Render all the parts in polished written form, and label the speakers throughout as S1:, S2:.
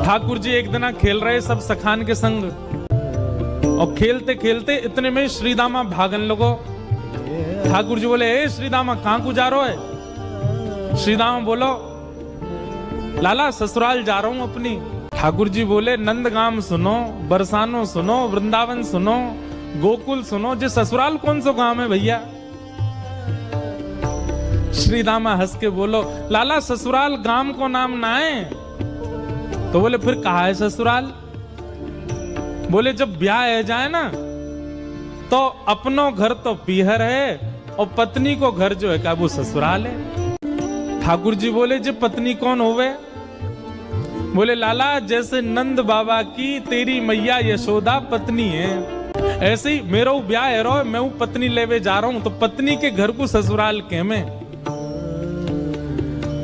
S1: ठाकुर जी एक दिन खेल रहे सब सखान के संग, और खेलते खेलते इतने में श्रीदामा भागन लगो। ठाकुर जी बोले, ए श्रीदामा कहां को जा रहे है? श्रीदामा बोलो, लाला ससुराल जा रहा हूं अपनी। ठाकुर जी बोले, नंदगाम सुनो, बरसानो सुनो, वृंदावन सुनो, गोकुल सुनो, जे ससुराल कौन सा गांव है भैया? श्रीदामा हंस के बोलो, लाला ससुराल गांव को नाम ना है। तो बोले, फिर कहा है ससुराल? बोले, जब ब्याह है जाए ना तो अपनो घर तो पीहर है और पत्नी को घर जो है क्या वो ससुराल है। ठाकुर जी बोले, जे पत्नी कौन होवे? बोले, लाला जैसे नंद बाबा की तेरी मैया यशोदा पत्नी है, ऐसे ही मेरा ब्याह है रो, मैं वो पत्नी लेवे जा रहा हूं, तो पत्नी के घर को ससुराल के में।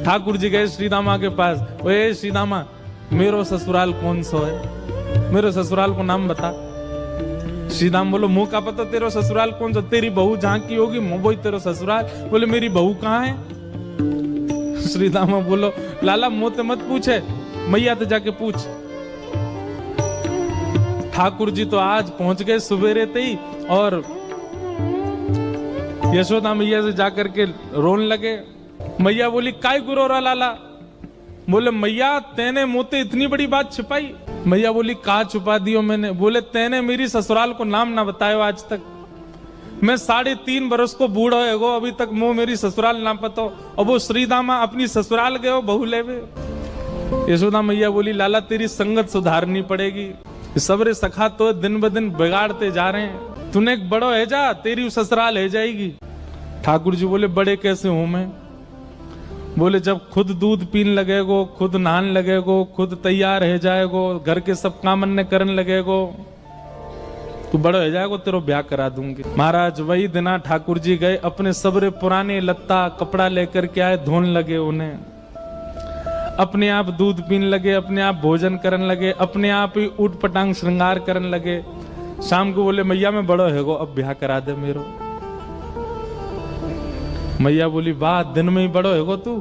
S1: ठाकुर जी गए श्रीदामा के पास, ओए श्रीदामा मेरो ससुराल कौन सो है? मेरो ससुराल को नाम बता। श्रीदाम बोलो, मुंह का पता तेरो ससुराल कौन सा? तेरी बहू जहां की होगी वही तेरो ससुराल। बोले, मेरी बहू कहाँ है? श्रीदामा बोलो, लाला मुंह मत पूछे, मैया तो जाके पूछ। ठाकुर जी तो आज पहुंच गए सुबेरे ते ही, और यशोदा मैया से जाकर के रोने लगे। मैया बोली, काय गुरो रहा लाला? बोले, मैया तेने मुझे इतनी बड़ी बात छिपाई। मैया बोली, कहा छुपा दियो मैंने? बोले, तेने मेरी ससुराल को नाम ना बतायो आज तक। मैं 3.5 बरस को बूढ़ा हो, अभी तक मुंह मेरी ससुराल ना पता। और वो श्रीदामा अपनी ससुराल गए बहू लेवे। यशोदा मैया बोली, लाला तेरी संगत सुधारनी पड़ेगी, सबरे सखा तो दिन ब दिन बिगाड़ते जा रहे हैं, तूने एक बड़ो है जा, तेरी ससुराल है जाएगी। ठाकुर जी बोले, बड़े कैसे हूं मैं? बोले, जब खुद दूध पीन लगेगो, खुद नहान लगेगो, खुद तैयार है जाएगो, घर के सब काम अन्य करने लगेगो, तू बड़ा हो जाएगो, तेरो ब्याह करा दूंगी। महाराज वही दिना ठाकुर जी गए, अपने सबरे पुराने लत्ता कपड़ा लेकर के आए, धोने लगे उन्हें, अपने आप दूध पीन लगे, अपने आप भोजन करने लगे, अपने आप ही उठ पटांग श्रृंगार करने लगे। शाम को बोले, मैया मैं बड़ो है गो, अब ब्याह करा दे मेरो। मैया बोली, वाह दिन में ही बड़ो है गो तू।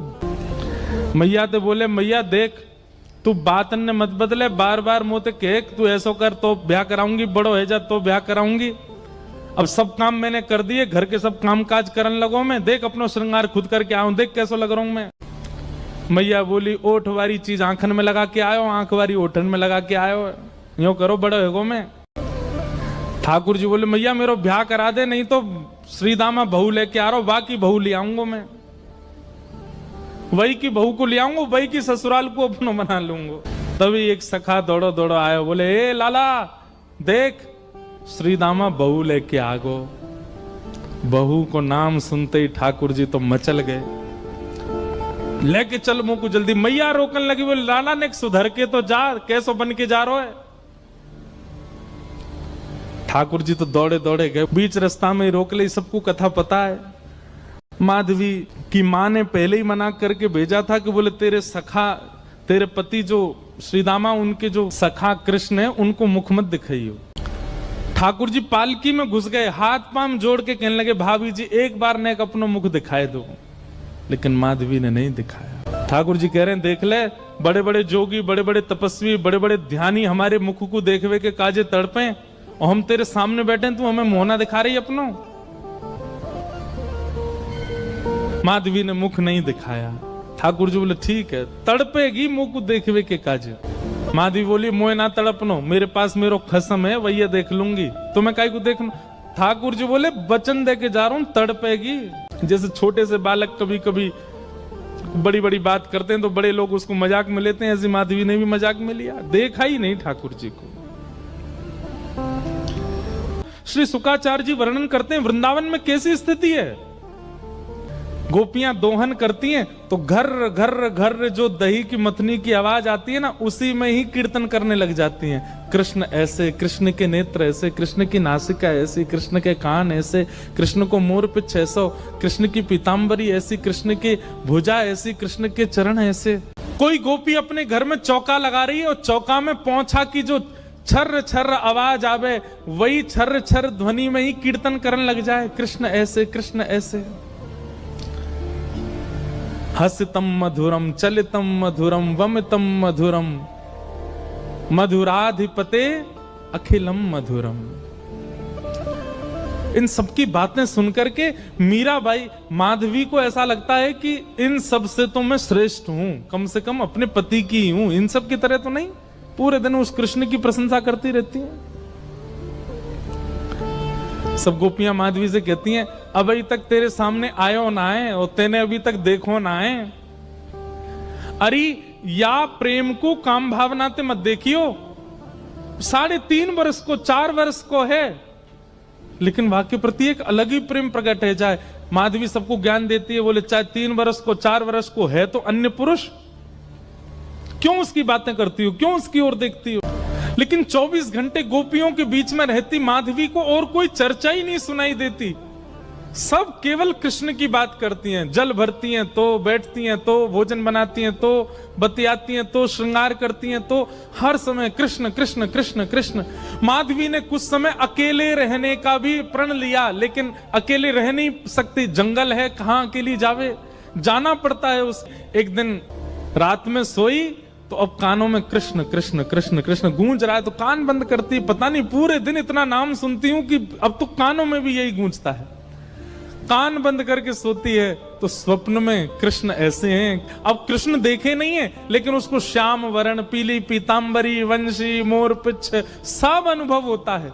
S1: मैया तो बोले, मैया देख तू बात ने मत बदले, बार बार मुझे कह तू ऐसा कर तो ब्याह कराऊंगी, बड़ो है जा तो ब्याह कराऊंगी। अब सब काम मैंने कर दिए, घर के सब काम काज करने लगो मैं, देख अपना श्रृंगार खुद करके आऊं, देख कैसा लग रहा हूं मैं। मैया बोली, ओठ वारी चीज आंखन में लगा के आयो, आंख वारी ओठन में लगा के आयो, यूं करो बड़ो है गो मैं। ठाकुर जी बोले, मैया मेरो ब्याह करा दे, नहीं तो श्रीदामा बहू लेके आ रहा हूं, बाकी बहू ले आऊंगा मैं, वही की बहू को ले आऊंगा, वही की ससुराल को अपना बना लूंगा। तभी एक सखा दौड़ो दौड़ो आयो, बोले, ए लाला देख श्रीदामा बहू लेके आ गो। बहू को नाम सुनते ही ठाकुर जी तो मचल गए, लेके चल मुंह को जल्दी। मैया रोकने लगी, बोले, लाला ने सुधर के तो जा, कैसो बन के जा रहा है? ठाकुर जी तो दौड़े दौड़े गए, बीच रास्ता में रोक ले, सबको कथा पता है। माधवी की मां ने पहले ही मना करके भेजा था कि बोले, तेरे सखा, तेरे पति जो श्रीदामा, उनके जो सखा कृष्ण है, उनको मुख मत दिखाइयो। ठाकुर जी पालकी में घुस गए, हाथ पांव जोड़ के कहने लगे, भाभी जी एक बार ने अपना मुख दिखाए दो, लेकिन माधवी ने नहीं दिखाया। ठाकुर जी कह रहे हैं, देख ले, बड़े बड़े जोगी, बड़े बड़े तपस्वी, बड़े बड़े ध्यानी हमारे मुख को देखवे के काजे तड़पे, और हम तेरे सामने बैठे, तू हमें मोहना दिखा रही अपनो। माधवी ने मुख नहीं दिखाया। ठाकुर जी बोले, ठीक है, तड़पेगी मुख को देखवे के काजे। माधवी बोली, मोए ना तड़पनो, मेरे पास मेरो खसम है, वही देख लूंगी, तो मैं काय को देखना। ठाकुर जी बोले, वचन दे के जा रहा हूं, तड़पेगी। जैसे छोटे से बालक कभी कभी बड़ी बड़ी बात करते हैं तो बड़े लोग उसको मजाक में लेते हैं, ऐसी माधवी ने भी मजाक में लिया, देखा ही नहीं ठाकुर जी को। श्री शुकाचार्य जी वर्णन करते हैं, वृंदावन में कैसी स्थिति है। गोपियां दोहन करती हैं तो घर घर घर जो दही की मथनी की आवाज आती है ना, उसी में ही कीर्तन करने लग जाती हैं। कृष्ण ऐसे, कृष्ण के नेत्र ऐसे, कृष्ण की नासिका ऐसी, कृष्ण के कान ऐसे, कृष्ण को मोर पिछ ऐसा, कृष्ण की पीताम्बरी ऐसी, कृष्ण की भुजा ऐसी, कृष्ण के चरण ऐसे। कोई गोपी अपने घर में चौका लगा रही है और चौका में पौंछा की जो छर्र छर्र आवाज आवे, वही छर्र छर्र ध्वनि में ही कीर्तन करने लग जाए, कृष्ण ऐसे, कृष्ण ऐसे। हसितम मधुरम, चलितम मधुरम, वमितम मधुरम, मधुराधिपते अखिलम मधुरम। इन सबकी बातें सुनकर के मीराबाई, माधवी को ऐसा लगता है कि इन सब से तो मैं श्रेष्ठ हूं, कम से कम अपने पति की ही हूं, इन सब की तरह तो नहीं। पूरे दिन उस कृष्ण की प्रशंसा करती रहती हैं। सब गोपियां माधवी से कहती हैं, अभी तक तेरे सामने आयो ना आए और तेने अभी तक देखो ना आए। अरे या प्रेम को काम भावना ते मत देखियो, 3.5 वर्ष को 4 वर्ष को है, लेकिन वहां के प्रति एक अलग ही प्रेम प्रकट है जाए। माधवी सबको ज्ञान देती है, बोले चाहे 3 वर्ष को 4 वर्ष को है तो अन्य पुरुष, क्यों उसकी बातें करती हो, क्यों उसकी ओर देखती हो। लेकिन 24 घंटे गोपियों के बीच में रहती माधवी को और कोई चर्चा ही नहीं सुनाई देती। सब केवल कृष्ण की बात करती हैं, जल भरती हैं तो, बैठती हैं तो, भोजन बनाती हैं तो, बतियाती हैं तो, श्रृंगार करती हैं तो, हर समय कृष्ण कृष्ण कृष्ण कृष्ण। माधवी ने कुछ समय अकेले रहने का भी प्रण लिया, लेकिन अकेले रह नहीं सकती, जंगल है, कहां अकेली जावे, जाना पड़ता है। उस एक दिन रात में सोई तो अब कानों में कृष्ण कृष्ण कृष्ण कृष्ण गूंज रहा है, तो कान बंद करती, पता नहीं पूरे दिन इतना नाम सुनती हूं कि अब तो कानों में भी यही गूंजता है। कान बंद करके सोती है तो स्वप्न में कृष्ण ऐसे हैं। अब कृष्ण देखे नहीं है, लेकिन उसको श्याम वर्ण, पीली पीतांबरी, वंशी, मोर पिच्छ सब अनुभव होता है।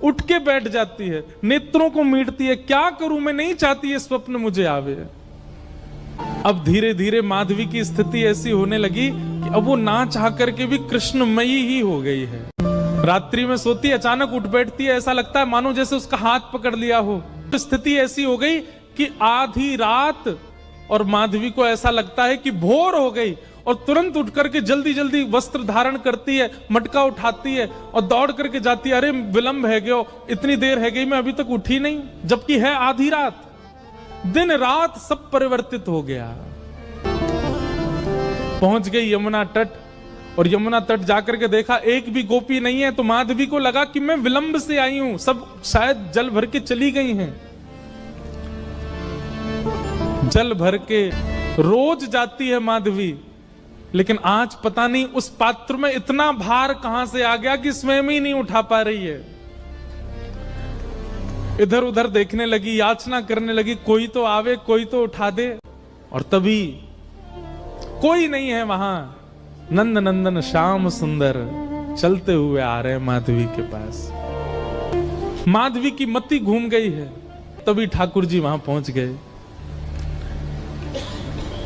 S1: उठ के बैठ जाती है, नेत्रों को मीटती है, क्या करूं मैं, नहीं चाहती है स्वप्न मुझे आवे। अब धीरे धीरे माधवी की स्थिति ऐसी होने लगी कि अब वो ना चाह करके भी कृष्णमयी ही हो गई है। रात्रि में सोती, अचानक उठ बैठती है, ऐसा लगता है मानो जैसे उसका हाथ पकड़ लिया हो। स्थिति ऐसी हो गई कि आधी रात और माधवी को ऐसा लगता है कि भोर हो गई, और तुरंत उठ करके जल्दी जल्दी वस्त्र धारण करती है, मटका उठाती है और दौड़ करके जाती है। अरे विलंब है गयो, इतनी देर है गई, मैं अभी तक उठी नहीं, जबकि है आधी रात। दिन रात सब परिवर्तित हो गया। पहुंच गई यमुना तट, और यमुना तट जाकर के देखा एक भी गोपी नहीं है, तो माधवी को लगा कि मैं विलंब से आई हूं, सब शायद जल भर के चली गई हैं। जल भर के रोज जाती है माधवी, लेकिन आज पता नहीं उस पात्र में इतना भार कहां से आ गया कि स्वयं ही नहीं उठा पा रही है। इधर उधर देखने लगी, याचना करने लगी, कोई तो आवे, कोई तो उठा दे, और तभी कोई नहीं है वहां। नंद नंदन श्याम सुंदर चलते हुए आ रहे हैं माधवी के पास। माधवी की मति घूम गई है। तभी ठाकुर जी वहां पहुंच गए।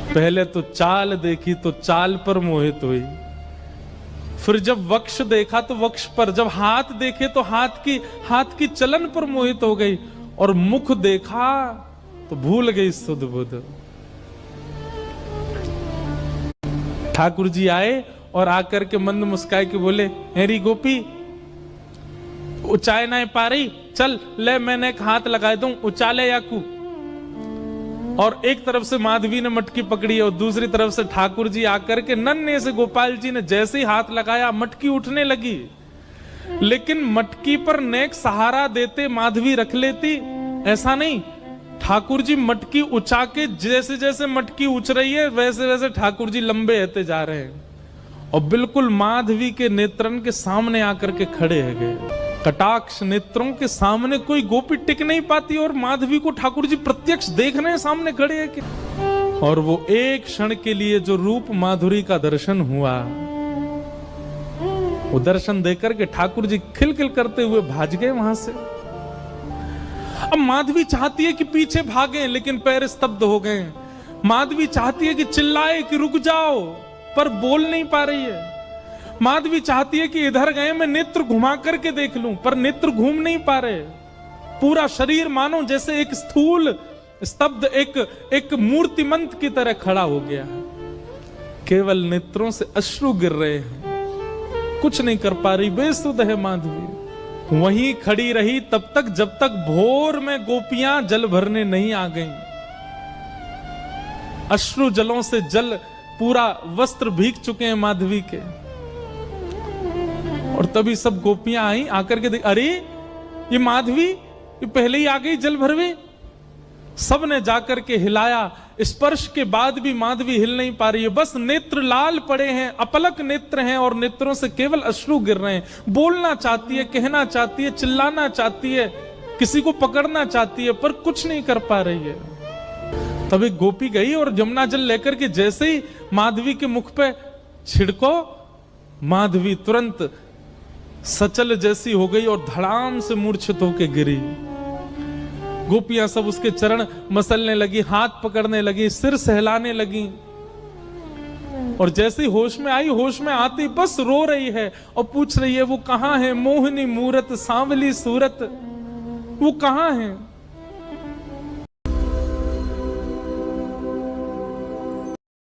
S1: पहले तो चाल देखी तो चाल पर मोहित हुई, फिर जब वक्ष देखा तो वक्ष पर, जब हाथ देखे तो हाथ की चलन पर मोहित हो गई, और मुख देखा तो भूल गई सुध बुध। ठाकुर जी आए और आकर के मंद मुस्काए के बोले, हेरी गोपी, उचाए ना पा रही, चल ले मैंने एक हाथ लगा दूं, उचाले याकू। और एक तरफ से माधवी ने मटकी पकड़ी और दूसरी तरफ से ठाकुर जी आकर के नन्हे से गोपाल जी ने जैसे ही हाथ लगाया मटकी उठने लगी। लेकिन मटकी पर नेक सहारा देते माधवी रख लेती, ऐसा नहीं। ठाकुर जी मटकी उछा के, जैसे जैसे मटकी उछ रही है वैसे वैसे ठाकुर जी लंबे होते जा रहे हैं, और बिल्कुल माधवी के नेत्रन के सामने आकर के खड़े है गए। कटाक्ष नेत्रों के सामने कोई गोपी टिक नहीं पाती, और माधवी को ठाकुर जी प्रत्यक्ष देख रहे हैं, सामने खड़े हैं कि। और वो एक क्षण के लिए जो रूप माधुरी का दर्शन हुआ, वो दर्शन देकर के ठाकुर जी खिलखिल करते हुए भाग गए वहां से। अब माधवी चाहती है कि पीछे भागे, लेकिन पैर स्तब्ध हो गए। माधवी चाहती है कि चिल्लाए कि रुक जाओ, पर बोल नहीं पा रही है। माधवी चाहती है कि इधर गए मैं नेत्र घुमा करके देख लूं, पर नेत्र घूम नहीं पा रहे। पूरा शरीर मानो जैसे एक स्थूल स्तब्ध एक मूर्तिमंत की तरह खड़ा हो गया है। केवल नेत्रों से अश्रु गिर रहे हैं, कुछ नहीं कर पा रही, बेसुध है माधवी। वहीं खड़ी रही तब तक जब तक भोर में गोपियां जल भरने नहीं आ गईं। अश्रु जलों से जल पूरा वस्त्र भीग चुके हैं माधवी के। और तभी सब गोपियां आई, आकर के देख, अरे ये माधवी ये पहले ही आ गई जल भरवे। सब ने जाकर के हिलाया, स्पर्श के बाद भी माधवी हिल नहीं पा रही है, बस नेत्र लाल पड़े हैं, अपलक नेत्र हैं और नेत्रों से केवल अश्रु गिर रहे हैं। बोलना चाहती है, कहना चाहती है, चिल्लाना चाहती है, किसी को पकड़ना चाहती है, पर कुछ नहीं कर पा रही है। तब एक गोपी गई और यमुना जल लेकर के जैसे ही माधवी के मुख पे छिड़को, माधवी तुरंत सचल जैसी हो गई और धड़ाम से मूर्छित होकर गिरी। गोपियां सब उसके चरण मसलने लगी, हाथ पकड़ने लगी, सिर सहलाने लगी और जैसे ही होश में आई, होश में आती बस रो रही है और पूछ रही है वो कहां है, मोहिनी मूरत सांवली सूरत, वो कहां है।